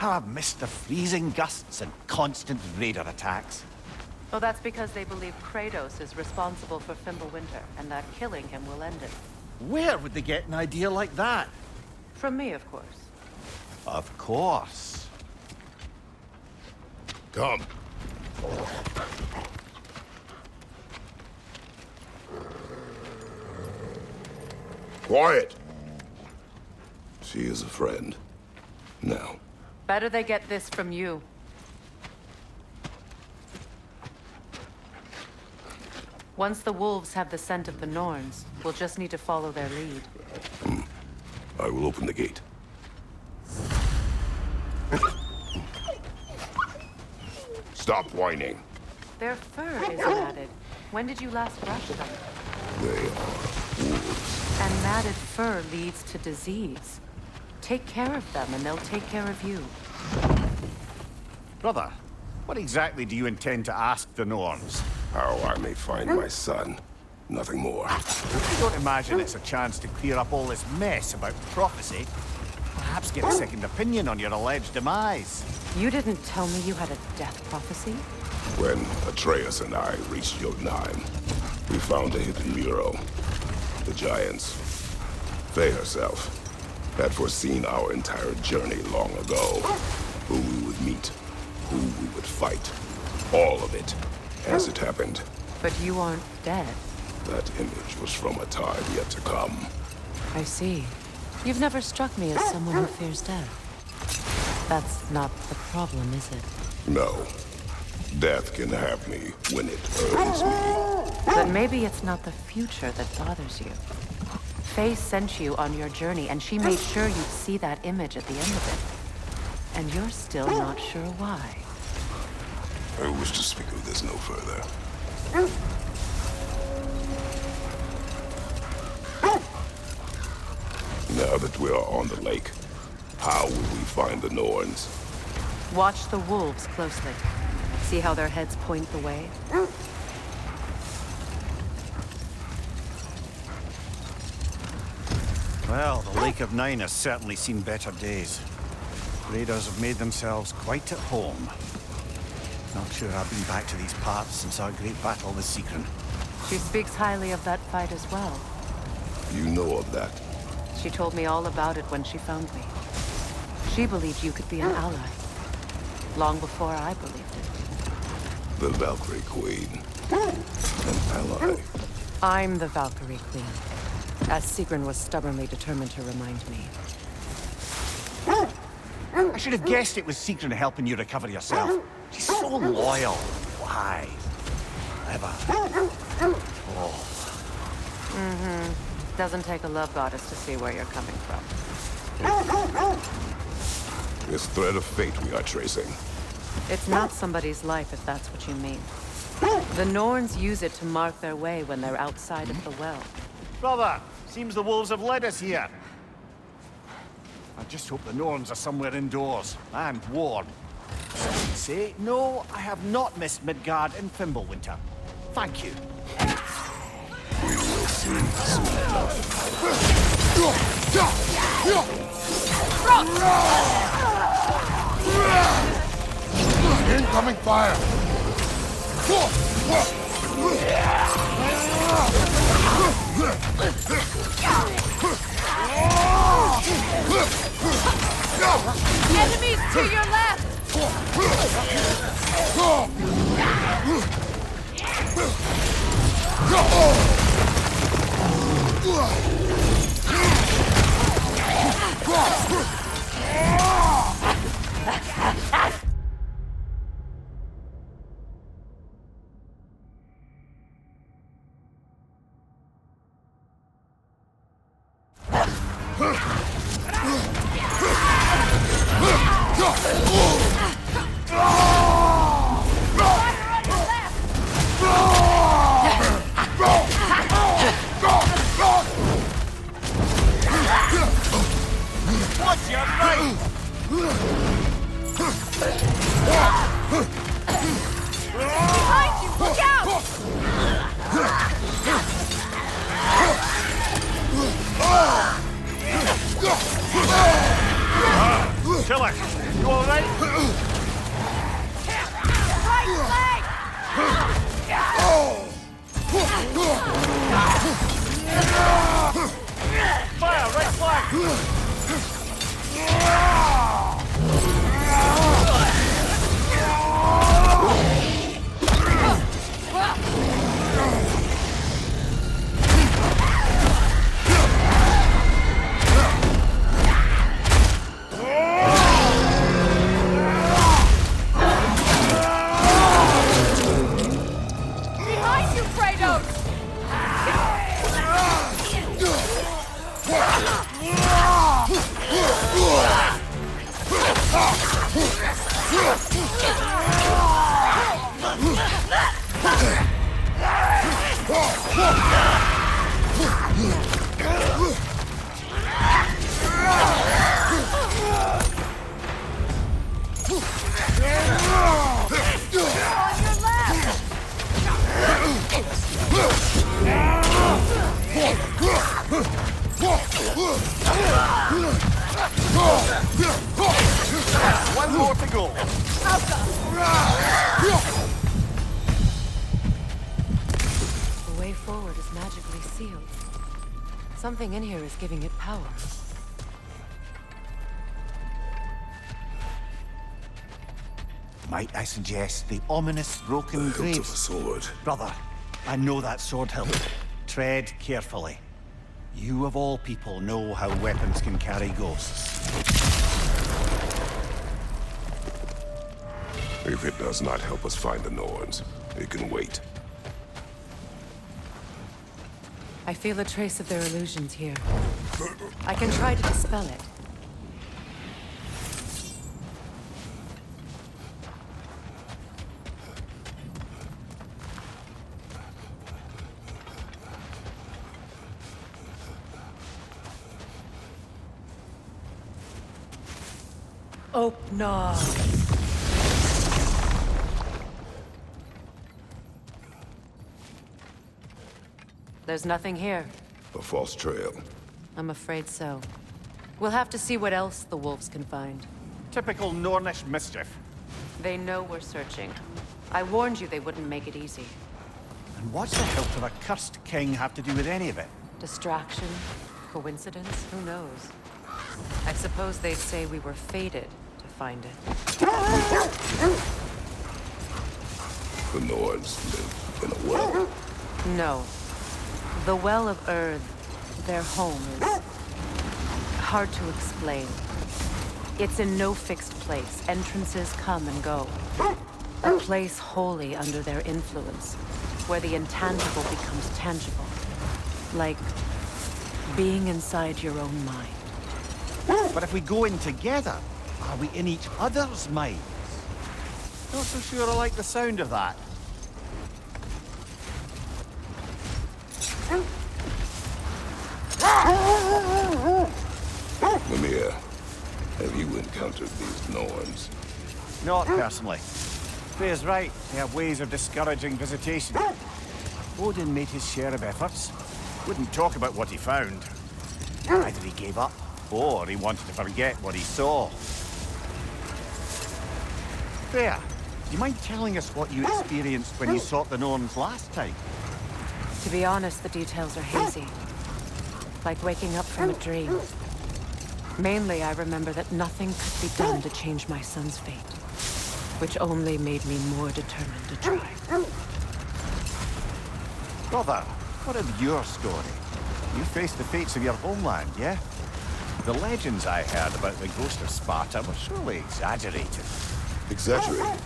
How I've missed the freezing gusts and constant raider attacks. Well, that's because they believe Kratos is responsible for Fimbulwinter, and that killing him will end it. Where would they get an idea like that? From me, of course. Of course. Come. Quiet. She is a friend. Now. Better they get this from you. Once the wolves have the scent of the Norns, we'll just need to follow their lead. I will open the gate. Stop whining. Their fur is matted. When did you last brush them? They are wolves. And matted fur leads to disease. Take care of them, and they'll take care of you. Brother, what exactly do you intend to ask the Norns? How I may find my son. Nothing more. I don't imagine it's a chance to clear up all this mess about prophecy. Perhaps get a second opinion on your alleged demise. You didn't tell me you had a death prophecy? When Atreus and I reached Jotunheim, we found a hidden mural. The Giants, Faye herself, had foreseen our entire journey long ago. Who we would meet, who we would fight. All of it, as it happened. But you aren't dead. That image was from a time yet to come. I see. You've never struck me as someone who fears death. That's not the problem, is it? No. Death can have me when it earns me. But maybe it's not the future that bothers you. Faye sent you on your journey, and she made sure you'd see that image at the end of it. And you're still not sure why. I wish to speak of this no further. Now that we are on the lake, how will we find the Norns? Watch the wolves closely. See how their heads point the way? Well, the Lake of Nine has certainly seen better days. Raiders have made themselves quite at home. Not sure I've been back to these parts since our great battle with Sigrun. She speaks highly of that fight as well. You know of that. She told me all about it when she found me. She believed you could be an ally. Long before I believed it. The Valkyrie Queen. An ally. I'm the Valkyrie Queen, as Sigrun was stubbornly determined to remind me. I should have guessed it was Sigrun helping you recover yourself. She's so loyal. Why? Clever. Oh. Doesn't take a love goddess to see where you're coming from. This thread of fate we are tracing. It's not somebody's life, if that's what you mean. The Norns use it to mark their way when they're outside of the well. Brother, seems the wolves have led us here. I just hope the Norns are somewhere indoors and warm. Say, no, I have not missed Midgard in Fimbulwinter. Thank you. We will see soon enough. Incoming fire! Enemies to your left! Watch your right! Behind you! Look out! Killer, you all right? Behind you, Kratos! On your left! One more to go. The way forward is magically sealed. Something in here is giving it power. Might I suggest the ominous broken Hilt of a graves? sword. Brother, I know that sword hilt. Tread carefully. You of all people know how weapons can carry ghosts. If it does not help us find the Norns, it can wait. I feel a trace of their illusions here. I can try to dispel it. Open. There's nothing here. A false trail. I'm afraid so. We'll have to see what else the wolves can find. Typical Nornish mischief. They know we're searching. I warned you they wouldn't make it easy. And what's the hilt of a cursed king have to do with any of it? Distraction? Coincidence? Who knows? I suppose they'd say we were fated to find it. The Norns live in a well. No. The Well of Earth, their home, is hard to explain. It's in no fixed place. Entrances come and go. A place wholly under their influence, where the intangible becomes tangible. Like being inside your own mind. But if we go in together, are we in each other's minds? Not so sure I like the sound of that. Mimir, have you encountered these Norns? Not personally. Freya's right. They have ways of discouraging visitation. Odin made his share of efforts. Wouldn't talk about what he found. Either he gave up, or he wanted to forget what he saw. Freya, do you mind telling us what you experienced when you sought the Norns last time? To be honest, the details are hazy. Like waking up from a dream. Mainly, I remember that nothing could be done to change my son's fate. Which only made me more determined to try. Brother, what of your story? You faced the fates of your homeland, yeah? The legends I heard about the ghost of Sparta were surely exaggerated. Exaggerated?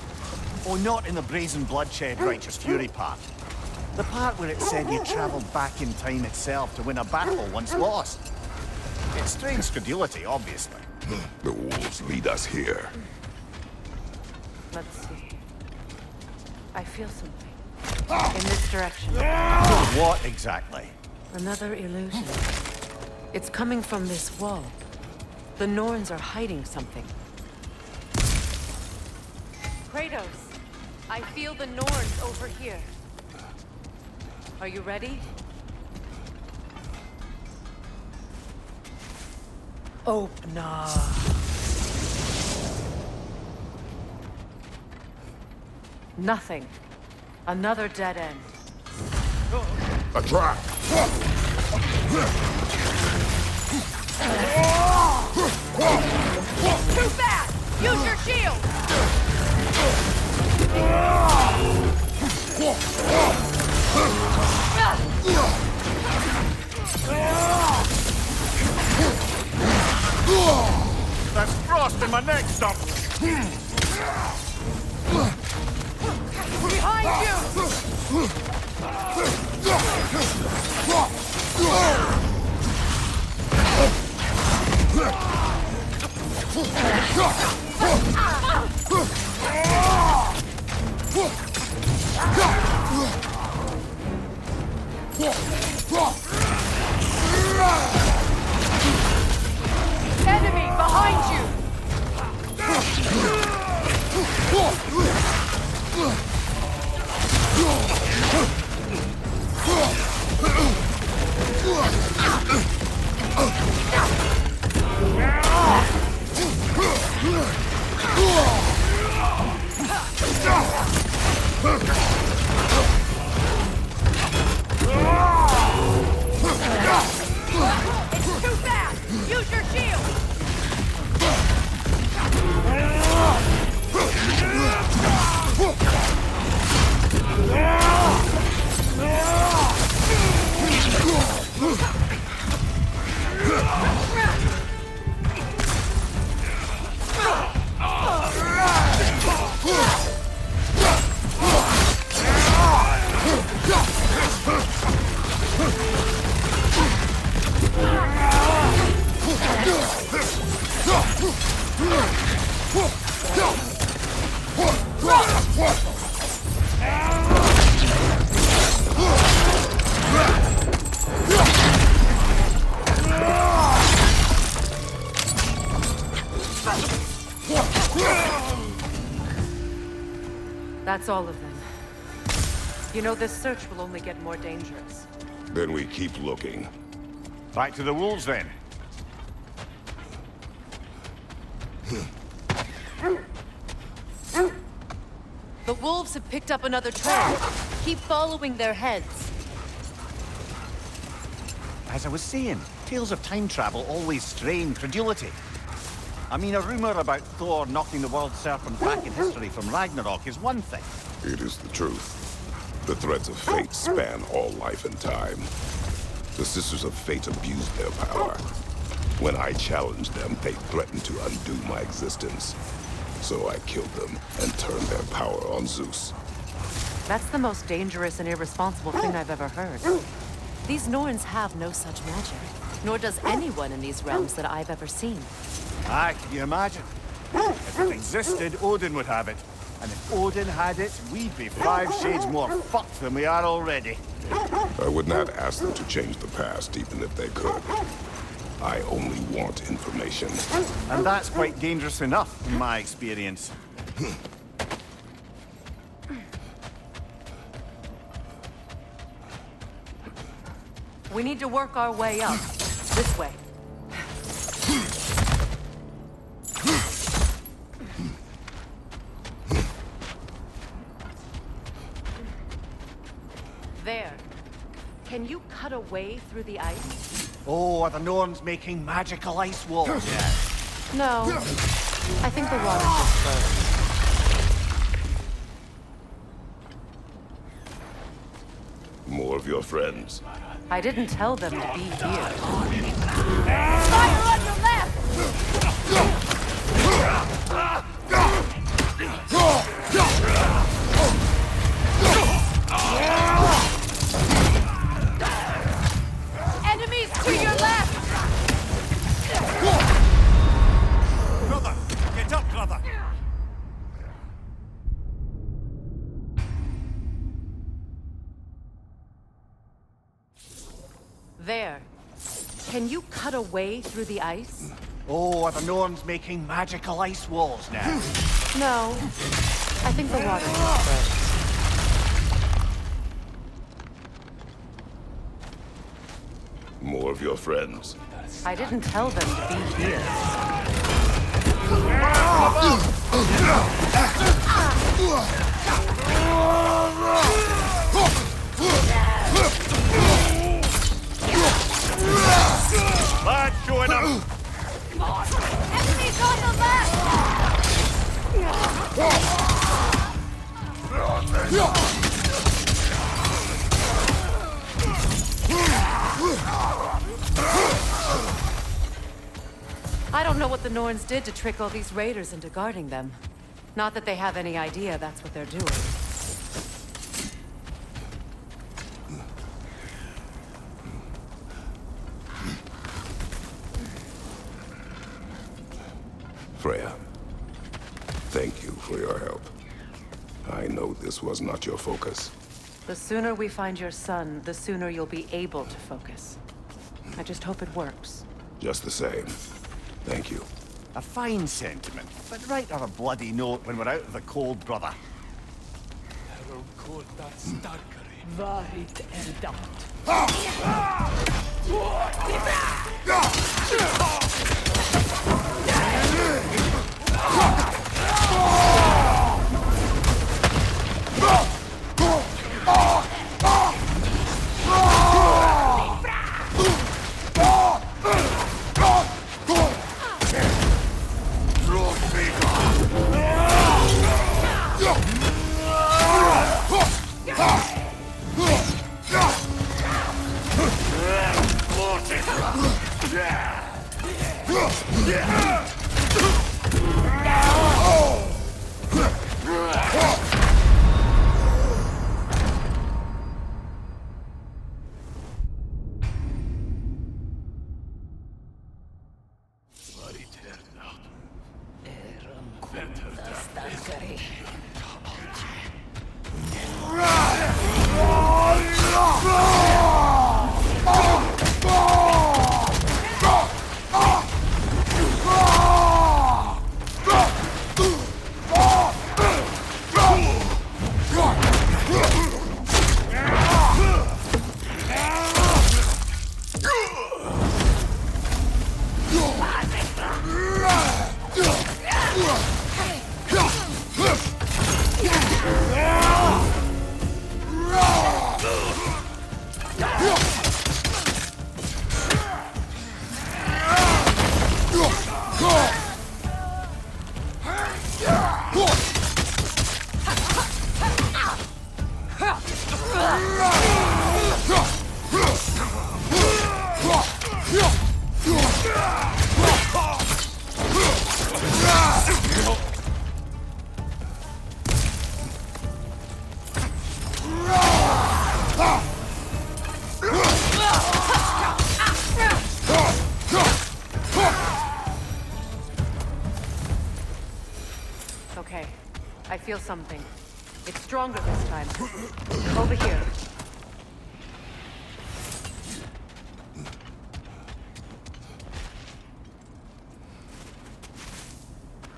Oh, not in the brazen bloodshed righteous fury part. The part where it said you traveled back in time itself to win a battle once lost. It's strange credulity, obviously. The wolves lead us here. Let's see. I feel something. In this direction. What exactly? Another illusion. It's coming from this wall. The Norns are hiding something. Kratos! I feel the Norns over here. Are you ready? Open up. Nothing. Another dead end. A trap! Too fast! Use your shield! That's frost in my neck stump! Behind you! Enemy behind you! It's too fast! Use your shield! That's all of them. You know, this search will only get more dangerous. Then we keep looking. Back to the wolves, then. The wolves have picked up another trail. Keep following their heads. As I was saying, tales of time travel always strain credulity. I mean, a rumor about Thor knocking the world serpent back in history from Ragnarok is one thing. It is the truth. The threads of fate span all life and time. The Sisters of Fate abused their power. When I challenged them, they threatened to undo my existence. So I killed them and turned their power on Zeus. That's the most dangerous and irresponsible thing I've ever heard. These Norns have no such magic, nor does anyone in these realms that I've ever seen. Aye, can you imagine? If it existed, Odin would have it. And if Odin had it, we'd be 5 shades more fucked than we are already. I would not ask them to change the past, even if they could. I only want information. And that's quite dangerous enough, in my experience. We need to work our way up. This way. There. Can you cut a way through the ice? Oh, are the Norns making magical ice walls? Yeah. No. I think the water's just frozen. More of your friends. I didn't tell them to be here. Fire on your left! Enemies to your left! Brother! Get up, brother! There. Can you cut a way through the ice? Oh, are the Norns making magical ice walls now? No. I think the water's just frozen. More of your friends. I didn't tell them to be here. Lads showing up I don't know what the Norns did to trick all these raiders into guarding them. Not that they have any idea that's what they're doing. Freya, thank you for your help. I know this was not your focus. The sooner we find your son, the sooner you'll be able to focus. I just hope it works. Just the same, thank you. A fine sentiment, but write her a bloody note when we're out of the cold, brother. Varit eld. Okay, I feel something. It's stronger this time. Over here.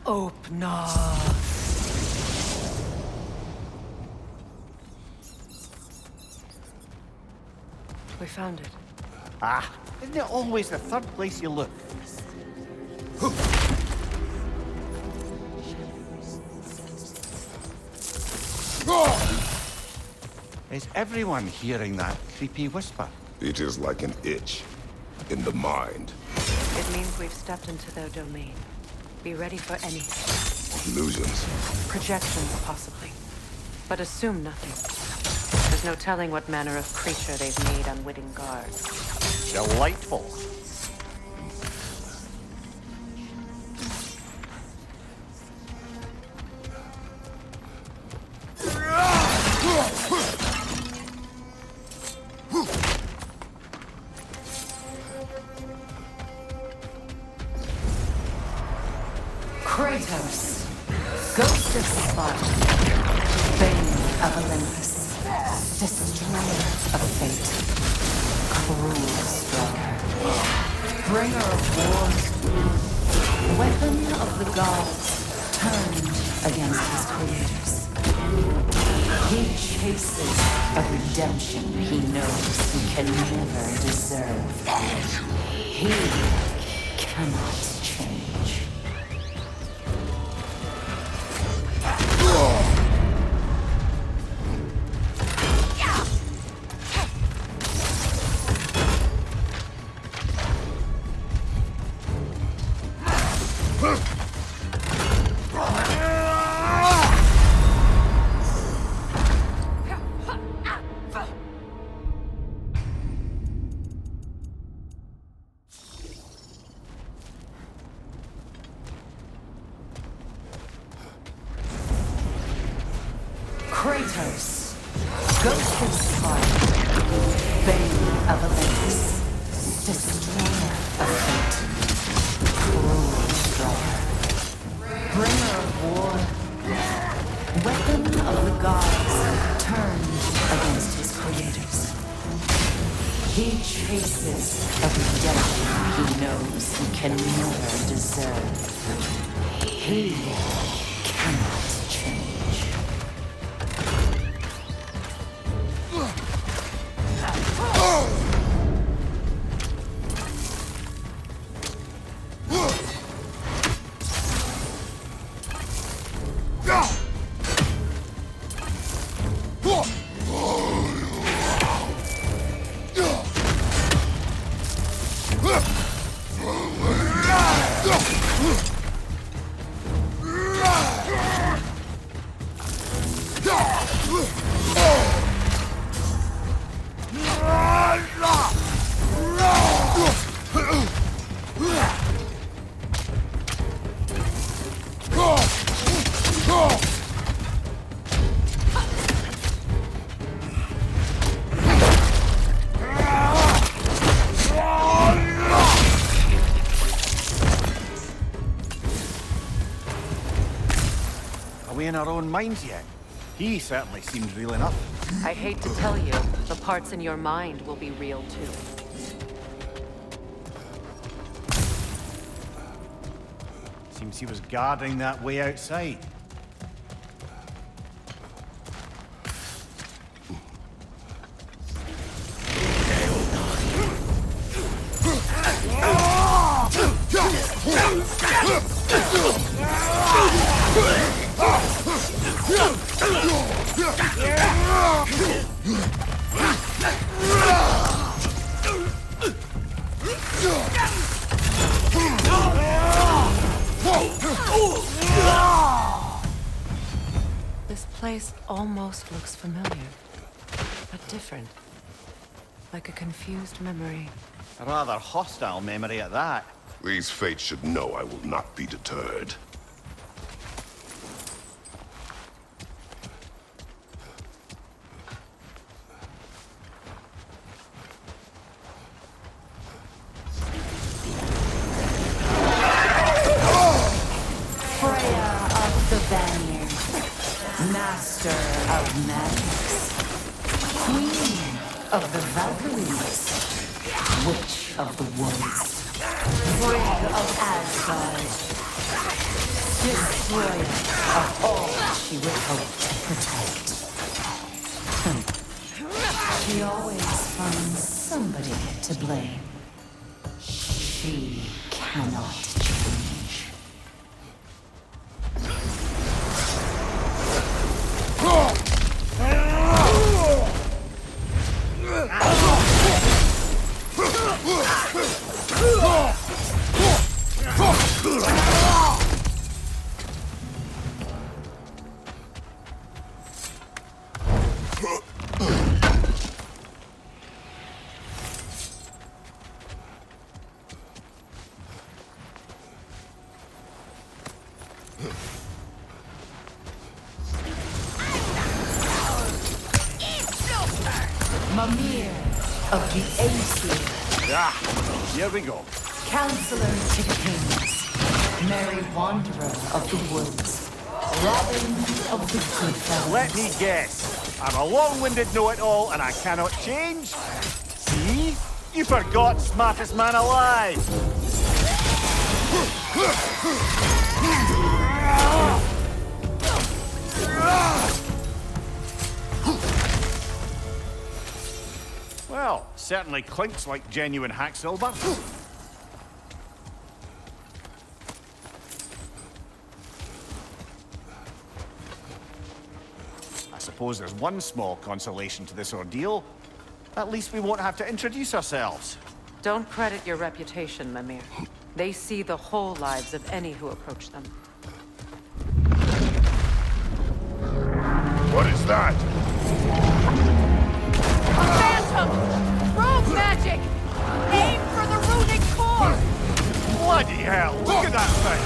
Open up. We found it. Ah, isn't it always the third place you look? Is everyone hearing that creepy whisper? It is like an itch in the mind. It means we've stepped into their domain. Be ready for anything. Illusions. Projections, possibly. But assume nothing. There's no telling what manner of creature they've made unwitting guards. Delightful. Kratos, Ghost of Sparta, Bane of Olympus, Destroyer of Fate, Cruel Striker, Bringer of Wars, Weapon of the Gods, turned against his creators. He chases a redemption he knows he can never deserve. He cannot change. Kratos, Ghost of Sparta, Bane of Olympus, Destroyer of Fate, Cruel Striker, Bringer of War, Weapon of the Gods turned against his creators. He chases a redemption he knows he can never deserve. He cannot change. Are we in our own minds yet? He certainly seems real enough. I hate to tell you, the parts in your mind will be real too. Seems he was guarding that way outside. This place almost looks familiar, but different. Like a confused memory. A rather hostile memory at that. These fates should know I will not be deterred. Freya of the Vanir, Master of Magics, Queen of the Valkyries, Witch of the Woods, Frigg of Asgard, Destroyer of all she would hope to protect. She always finds somebody to blame. She cannot change. Mimir of the Aesir, Ah, here we go. Counselor to Kings, Merry Wanderer of the Woods, Robin of the Good Fellows. Let me guess. I'm a long-winded know-it-all and I cannot change? See? You forgot smartest man alive! Well, certainly clinks like genuine hack silver. I suppose there's one small consolation to this ordeal. At least we won't have to introduce ourselves. Don't credit your reputation, Mimir. They see the whole lives of any who approach them. What is that? Phantom! Rogue magic! Aim for the runic core! Bloody hell, look at that thing!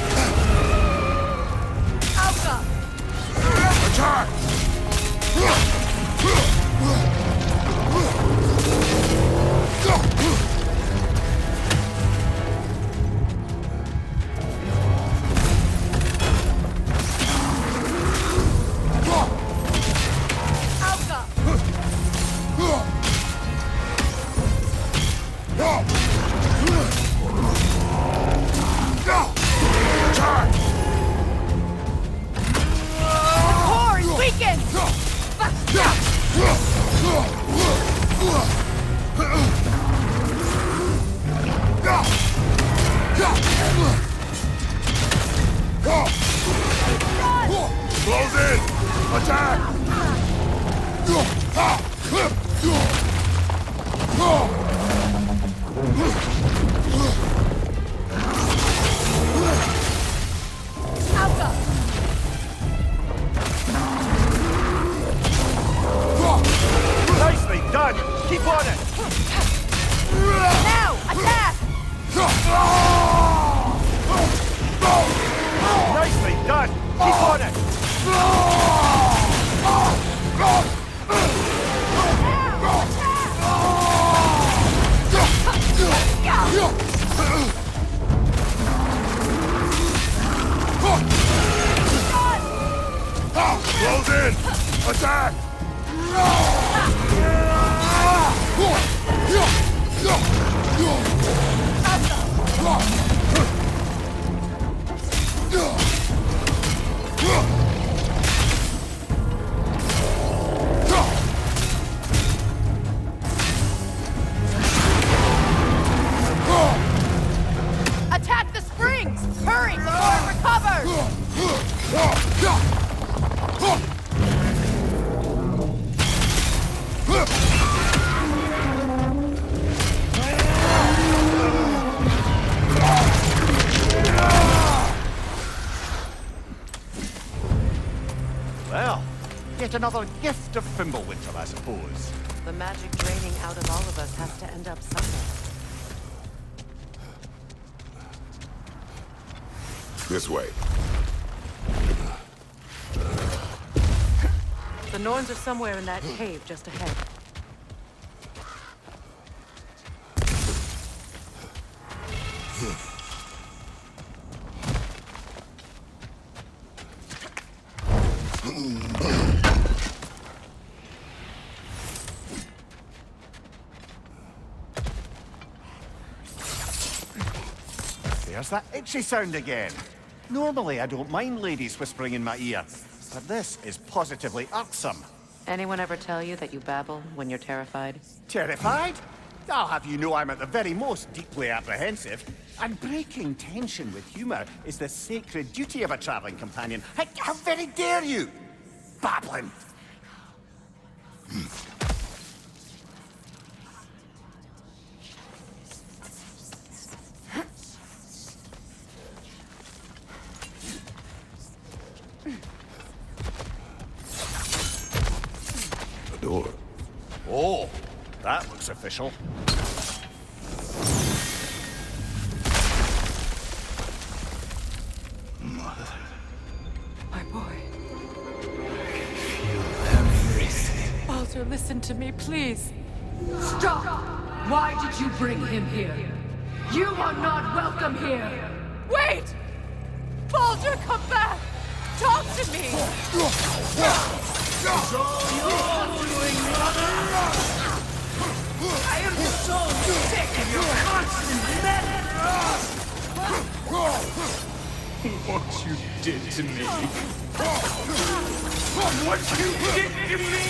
Alpha! Attack! Close in! Attack! Nicely done! Keep on it! Now! Attack! Nicely done! Keep on it! Close in! Attack! Attack the springs! Hurry before it recovers! Well, yet another gift of Fimbulwinter, I suppose. The magic draining out of all of us has to end up somewhere. This way. The Norns are somewhere in that cave just ahead. There's that itchy sound again. Normally, I don't mind ladies whispering in my ear, but this is positively irksome. Anyone ever tell you that you babble when you're terrified? Terrified? I'll have you know I'm at the very most deeply apprehensive. And breaking tension with humor is the sacred duty of a traveling companion. How very dare you? Babbling! The door. Oh, that looks official. My boy. Feel everything. Baldur, listen to me, please. Stop! Why did you bring him here? You are not welcome here! Wait! Baldur, come back! Talk to me! I am so sick of your constant menace! What you did to me. What you did to me!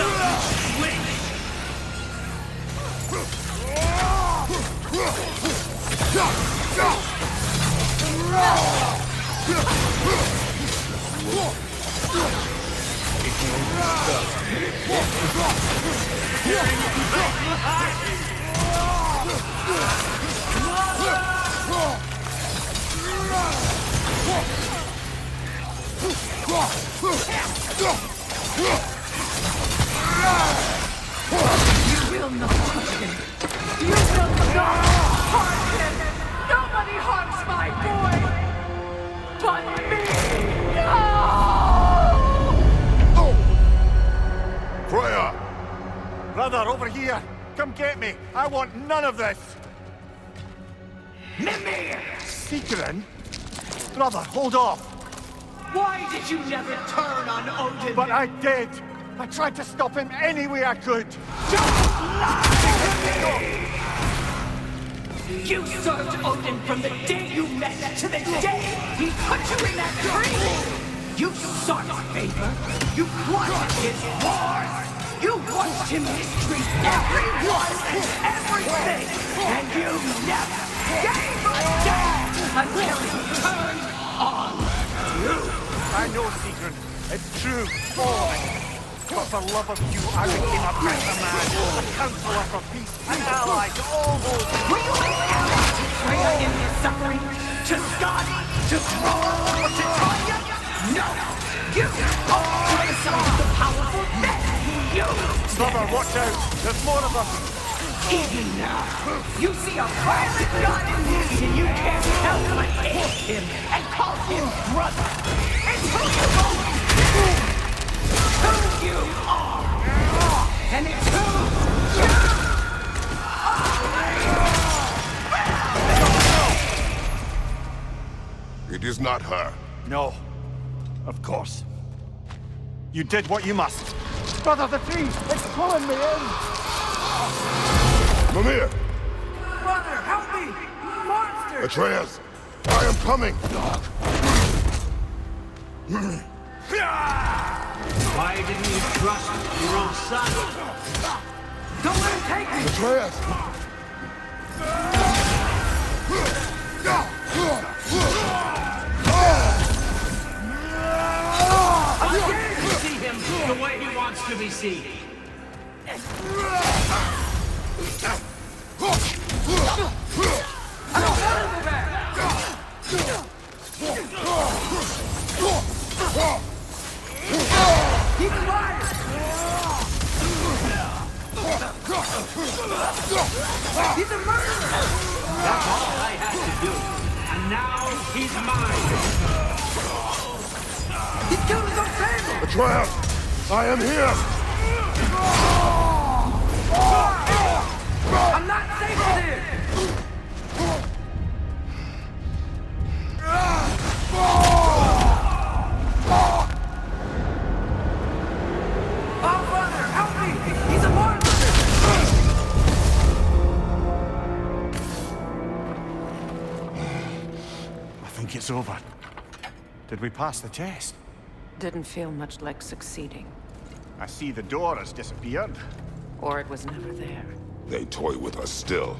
Selfish witch! You will not touch him! You will not harm him! Nobody harms my boy! over here! Come get me! I want none of this! Mimir! Sigrun? Brother, hold off! Why did you never turn on Odin? But I did! I tried to stop him any way I could! You served Odin from the day you met to the day he put you in that tree! You sought favor, you wanted his wars, you watched him mistreat everyone and everything, and you never gave a damn until he turned on you! I know, Sigrun. It's true, all of it. But for love of you, I became a better man, a counselor for peace, an ally to all those... Were you an ally to Freya in his suffering? To Skadi? To Thrall? Or to Troya? No! You criticized the powerful men he used! Brother, watch out! There's more of them! Even now, you see a private god in need and you can't help but hate him and call him brother! It's who you are! Who you are! And it's who you are! It is not her. No. Of course. You did what you must. Brother, the tree! It's pulling me in! Mimir! Brother, help me! Monster! Atreus! I am coming! Why didn't you trust your own son? Don't let him take me! Atreus! I dare to see him the way he wants to be seen. I don't want him back! He's alive! He's a murderer! That's all I had to do. And now he's mine. He killed his own family! Atreus! I am here! I'm not safe here! Oh, brother, help me! He's a monster! I think it's over. Did we pass the test? Didn't feel much like succeeding. I see the door has disappeared. Or it was never there. They toy with us still.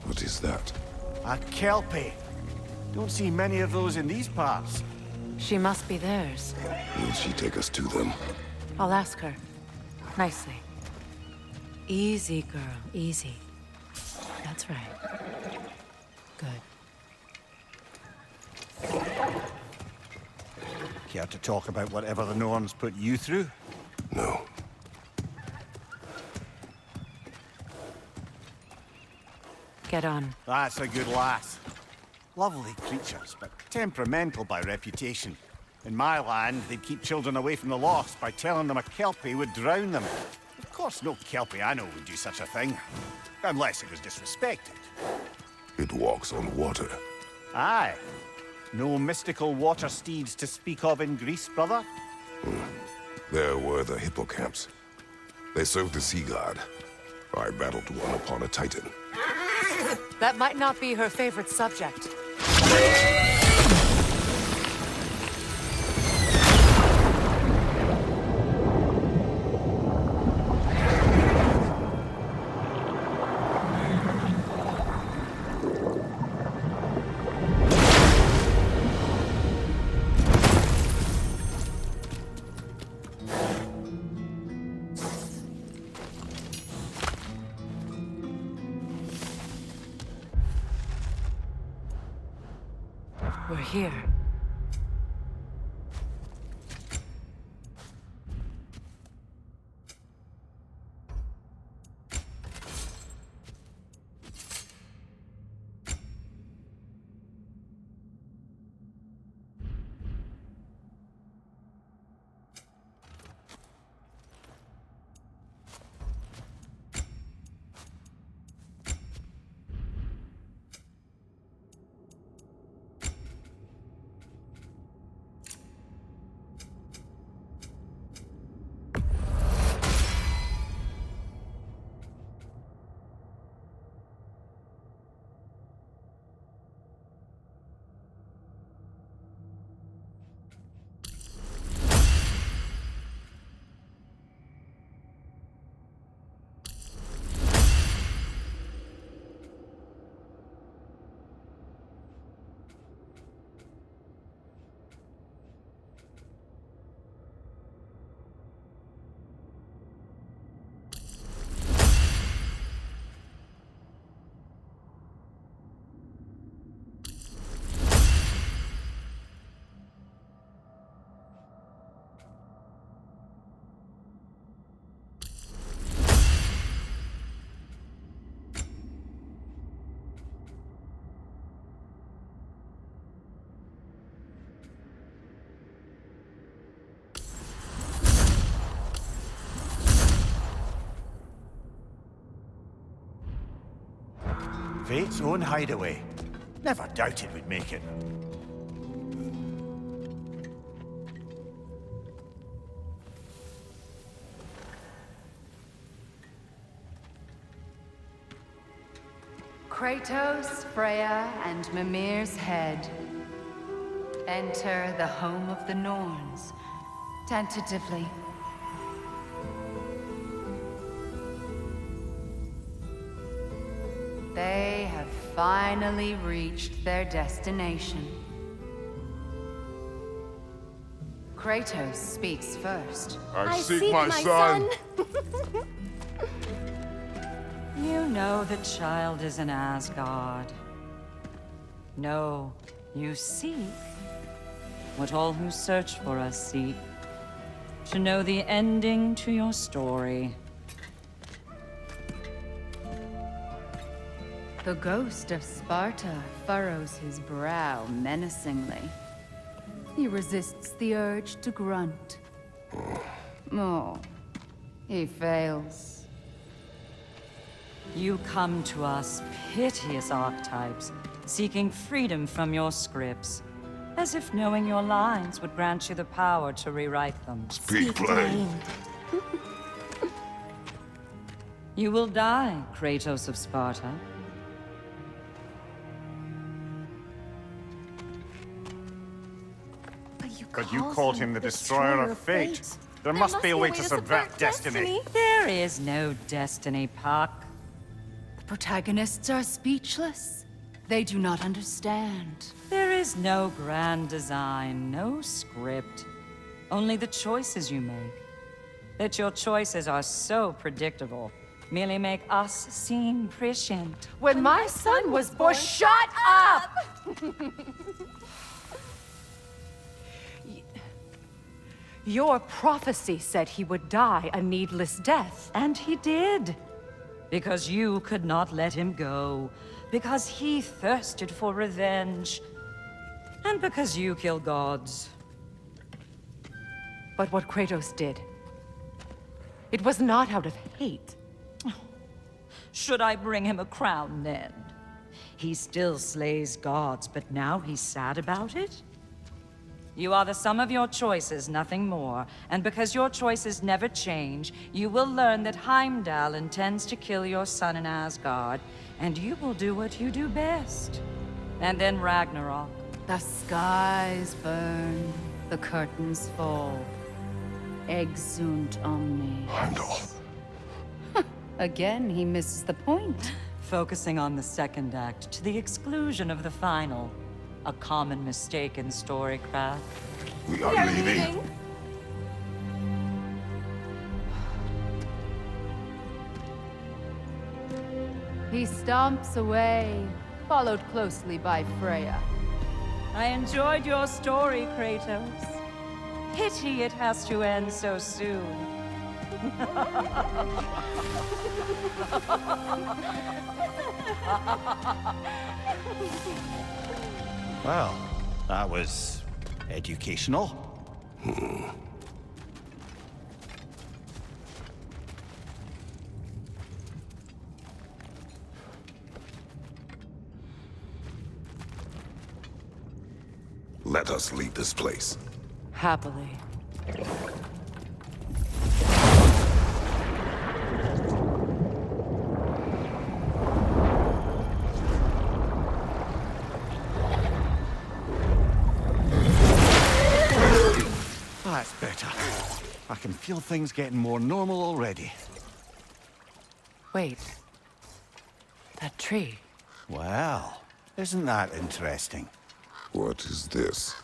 What is that? A Kelpie. Don't see many of those in these parts. She must be theirs. Will she take us to them? I'll ask her. Nicely. Easy, girl. Easy. That's right. Good. Care to talk about whatever the Norns put you through? No. Get on. That's a good lass. Lovely creatures, but temperamental by reputation. In my land, they'd keep children away from the lost by telling them a Kelpie would drown them. Of course, no Kelpie I know would do such a thing. Unless it was disrespected. It walks on water. Aye. No mystical water steeds to speak of in Greece, brother? There were the hippocamps. They served the sea god. I battled one upon a titan. That might not be her favorite subject. We're here. Fate's own hideaway. Never doubted we'd make it. Kratos, Freya, and Mimir's head. Enter the home of the Norns, tentatively. They have finally reached their destination. Kratos speaks first. I seek my son. You know the child is in Asgard. No, you seek what all who search for us seek. To know the ending to your story. The ghost of Sparta furrows his brow menacingly. He resists the urge to grunt. Oh, he fails. You come to us, piteous archetypes, seeking freedom from your scripts. As if knowing your lines would grant you the power to rewrite them. Speak plain. You will die, Kratos of Sparta. But you called him the destroyer of fate. There must be a way to subvert destiny. There is no destiny, Puck. The protagonists are speechless. They do not understand. There is no grand design, no script. Only the choices you make. That your choices are so predictable, merely make us seem prescient. When my son was born, shut up! Your prophecy said he would die a needless death. And he did. Because you could not let him go. Because he thirsted for revenge. And because you kill gods. But what Kratos did, it was not out of hate. Should I bring him a crown then? He still slays gods, but now he's sad about it? You are the sum of your choices, nothing more. And because your choices never change, you will learn that Heimdall intends to kill your son in Asgard, and you will do what you do best. And then Ragnarok. The skies burn, the curtains fall. Exunt omnes. Heimdall. Again, he misses the point. Focusing on the second act to the exclusion of the final. A common mistake in storycraft. We are leaving. He stomps away, followed closely by Freya. I enjoyed your story, Kratos. Pity it has to end so soon. Well, that was educational. Let us leave this place. Happily. That's better. I can feel things getting more normal already. Wait. That tree. Well, isn't that interesting? What is this?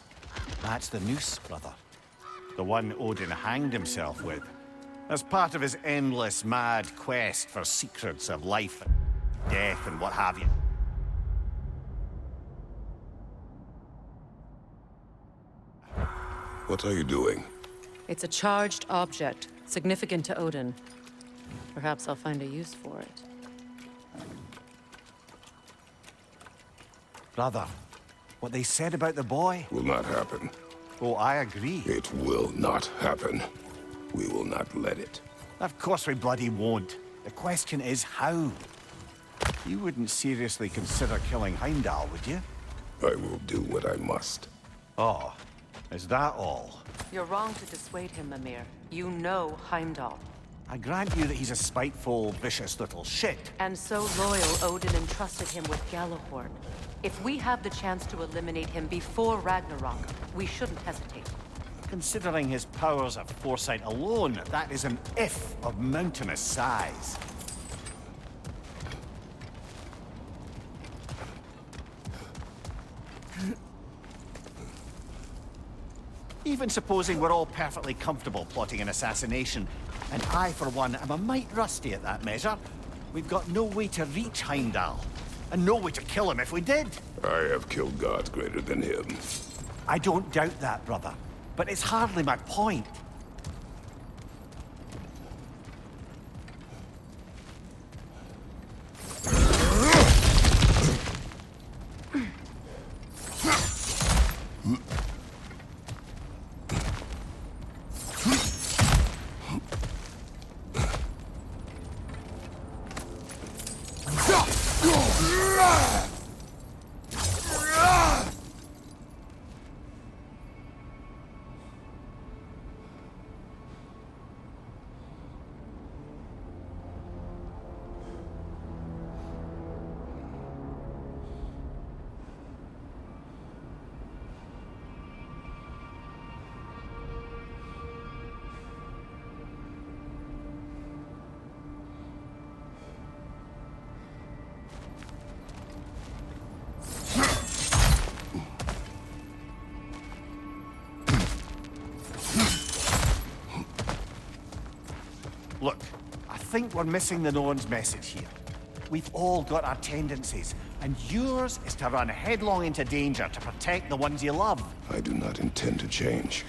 That's the noose, brother. The one Odin hanged himself with. As part of his endless, mad quest for secrets of life and death and what have you. What are you doing? It's a charged object, significant to Odin. Perhaps I'll find a use for it. Brother, what they said about the boy? Will not happen. Oh, I agree. It will not happen. We will not let it. Of course we bloody won't. The question is how. You wouldn't seriously consider killing Heimdall, would you? I will do what I must. Oh, is that all? You're wrong to dissuade him, Mimir. You know Heimdall. I grant you that he's a spiteful, vicious little shit. And so loyal, Odin entrusted him with Galahorn. If we have the chance to eliminate him before Ragnarok, we shouldn't hesitate. Considering his powers of foresight alone, that is an if of mountainous size. Even supposing we're all perfectly comfortable plotting an assassination, and I, for one, am a mite rusty at that measure, we've got no way to reach Heimdall, and no way to kill him if we did. I have killed gods greater than him. I don't doubt that, brother, but it's hardly my point. Look, I think we're missing the Norn's message here. We've all got our tendencies, and yours is to run headlong into danger to protect the ones you love. I do not intend to change.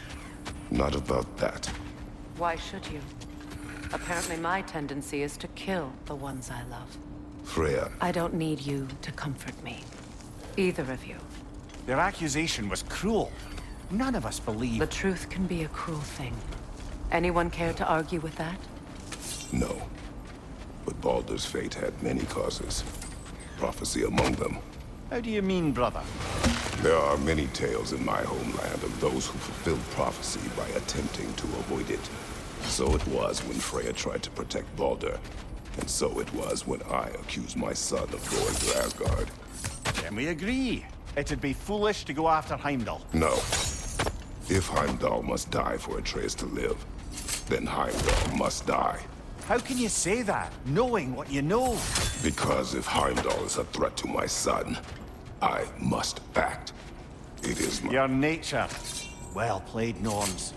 Not about that. Why should you? Apparently my tendency is to kill the ones I love. Freya, I don't need you to comfort me. Either of you. Their accusation was cruel. None of us believe... The truth can be a cruel thing. Anyone care to argue with that? no. But Baldur's fate had many causes. Prophecy among them. How do you mean, brother? There are many tales in my homeland of those who fulfilled prophecy by attempting to avoid it. So it was when Freya tried to protect Baldur. And so it was when I accused my son of going to Asgard. Then we agree. It'd be foolish to go after Heimdall. No. If Heimdall must die for Atreus to live, then Heimdall must die. How can you say that, knowing what you know? Because if Heimdall is a threat to my son, I must act. It is my... Your nature. Well played, Norns.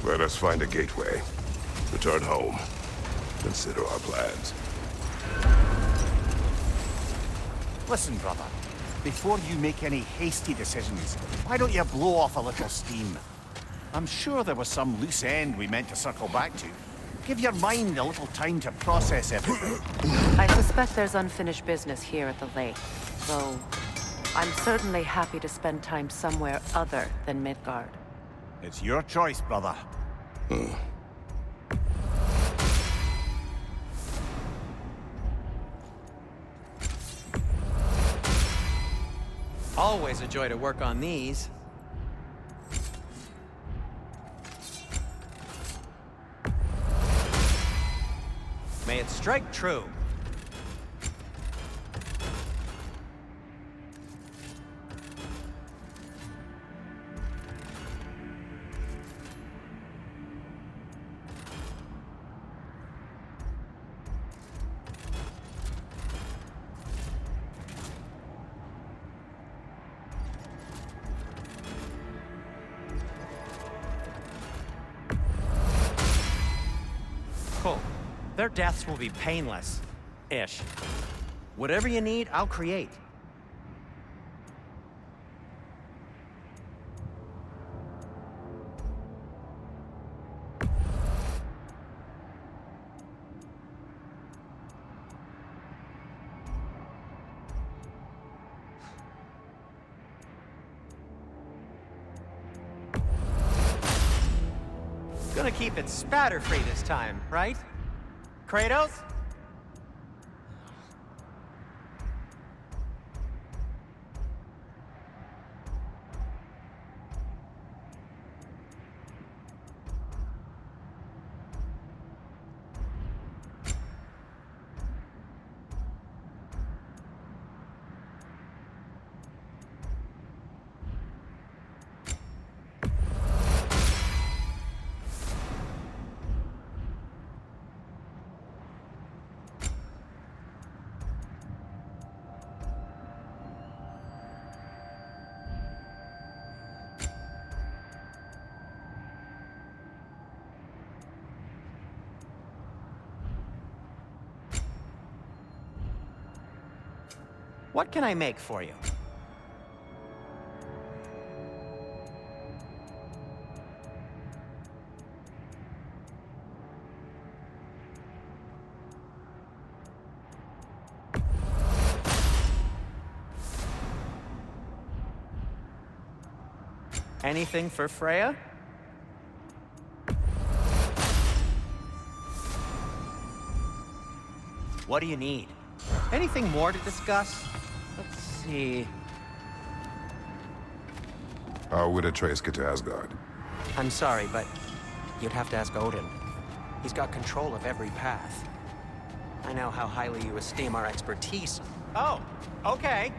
Let us find a gateway. Return home. Consider our plans. Listen, brother. Before you make any hasty decisions, why don't you blow off a little steam? I'm sure there was some loose end we meant to circle back to. Give your mind a little time to process everything. I suspect there's unfinished business here at the lake, though I'm certainly happy to spend time somewhere other than Midgard. It's your choice, brother. Always a joy to work on these. May it strike true. Cool. Their deaths will be painless. Ish. Whatever you need, I'll create. Gonna keep it spatter-free this time, right? Kratos? What can I make for you? Anything for Freya? What do you need? Anything more to discuss? Let's see. How would Atreus get to Asgard? I'm sorry, but you'd have to ask Odin. He's got control of every path. I know how highly you esteem our expertise. Oh, okay.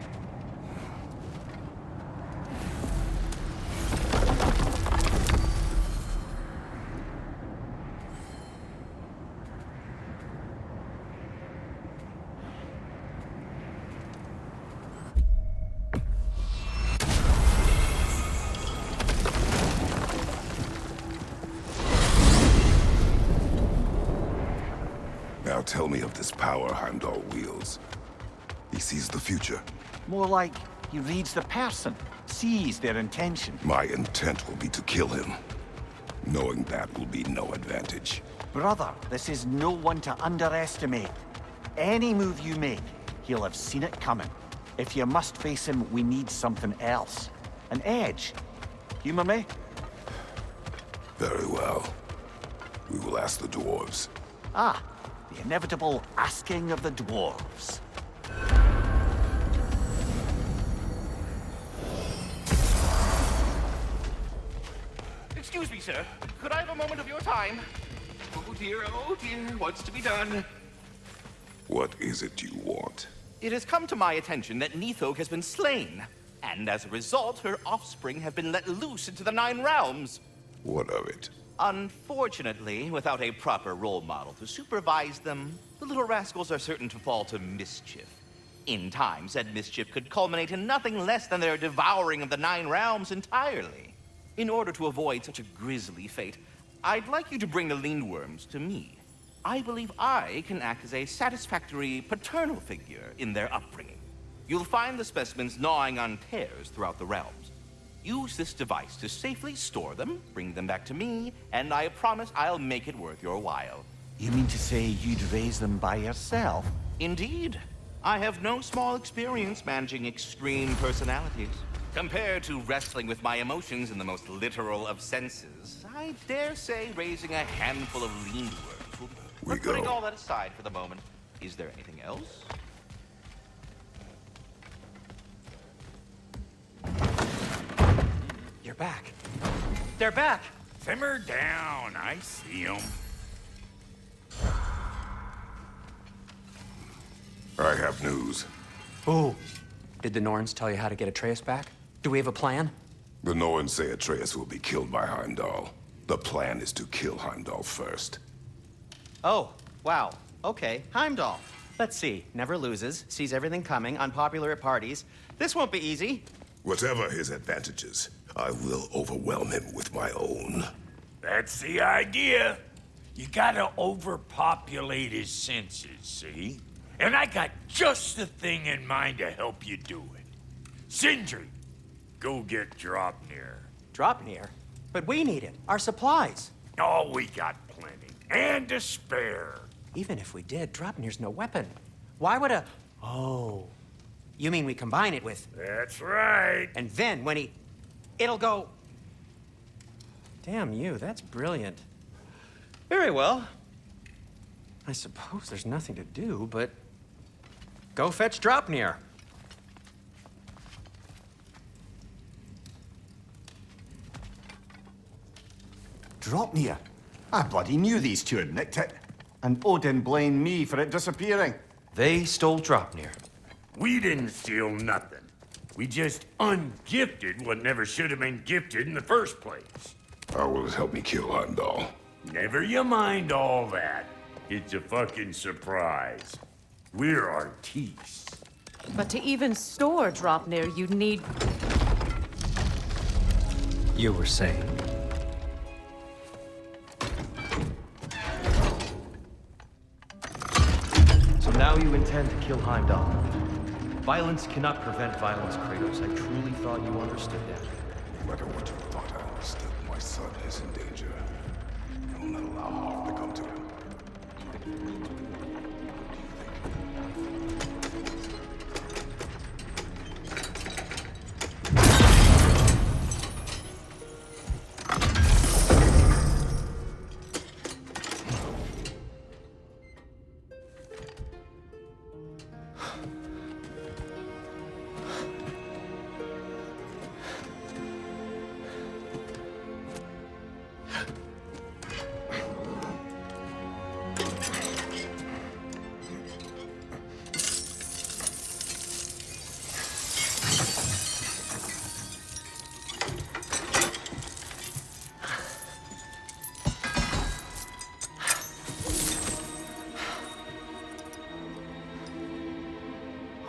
Now tell me of this power Heimdall wields. He sees the future. More like he reads the person, sees their intention. My intent will be to kill him. Knowing that will be no advantage. Brother, this is no one to underestimate. Any move you make, he'll have seen it coming. If you must face him, we need something else. An edge. Humor me? Very well. We will ask the dwarves. Ah, the inevitable asking of the dwarves. Excuse me, sir. Could I have a moment of your time? Oh dear, what's to be done? What is it you want? It has come to my attention that Nithog has been slain, and as a result, her offspring have been let loose into the Nine Realms. What of it? Unfortunately, without a proper role model to supervise them, the little rascals are certain to fall to mischief. In time, said mischief could culminate in nothing less than their devouring of the Nine Realms entirely. In order to avoid such a grisly fate, I'd like you to bring the Lindworms to me. I believe I can act as a satisfactory paternal figure in their upbringing. You'll find the specimens gnawing on tears throughout the realms. Use this device to safely store them, bring them back to me, and I promise I'll make it worth your while. You mean to say you'd raise them by yourself? Indeed. I have no small experience managing extreme personalities. Compared to wrestling with my emotions in the most literal of senses, I dare say raising a handful of Lindworms will be... But putting all that aside for the moment, is there anything else? You're back. They're back! Simmer down, I see 'em. I have news. Ooh. Did the Norns tell you how to get Atreus back? Do we have a plan? The Norns say Atreus will be killed by Heimdall. The plan is to kill Heimdall first. Oh, wow. Okay, Heimdall. Let's see. Never loses, sees everything coming, unpopular at parties. This won't be easy. Whatever his advantages, I will overwhelm him with my own. That's the idea. You gotta overpopulate his senses, see? And I got just the thing in mind to help you do it. Sindri, go get Draupnir. Draupnir? But we need it. Our supplies. Oh, we got plenty. And to spare. Even if we did, Draupnir's no weapon. Why would a... Oh. You mean we combine it with... That's right. And then when he... It'll go... Damn you, that's brilliant. Very well. I suppose there's nothing to do, but... Go fetch Draupnir. Draupnir? I bloody knew these two had nicked it. And Odin blamed me for it disappearing. They stole Draupnir. We didn't steal nothing. We just ungifted what never should have been gifted in the first place. How will it help me kill Heimdall? Never you mind all that. It's a fucking surprise. We're artistes. But to even store Draupnir, you'd need... You were saying? So now you intend to kill Heimdall. Violence cannot prevent violence, Kratos. I truly thought you understood that. No matter what you thought I understood, my son is in danger. I will not allow harm to come to him.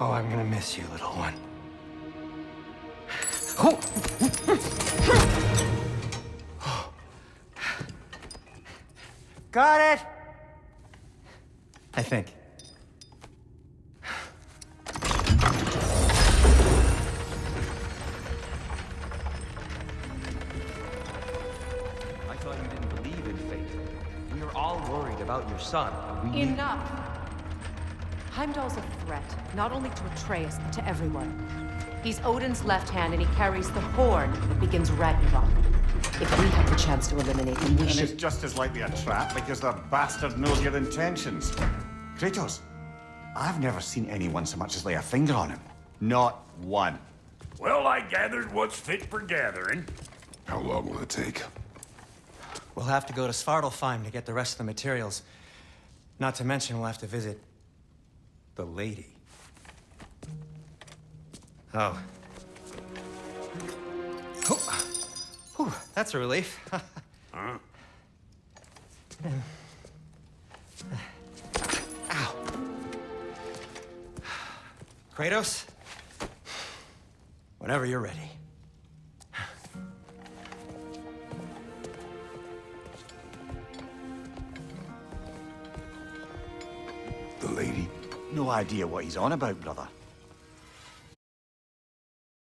Oh, I'm gonna miss you, little one. Got it! I think. I thought you didn't believe in fate. We are all worried about your son. We need... Enough! Heimdall's a threat, not only to Atreus, but to everyone. He's Odin's left hand, and he carries the horn that begins Ragnarok. If we have the chance to eliminate him, we And should... it's just as likely a trap because the bastard knows your intentions. Kratos, I've never seen anyone so much as lay a finger on him. Not one. Well, I gathered what's fit for gathering. How long will it take? We'll have to go to Svartalfheim to get the rest of the materials. Not to mention we'll have to visit... the lady. Oh. Whew, that's a relief. Huh? Ow. Kratos? Whenever you're ready. No idea what he's on about, brother.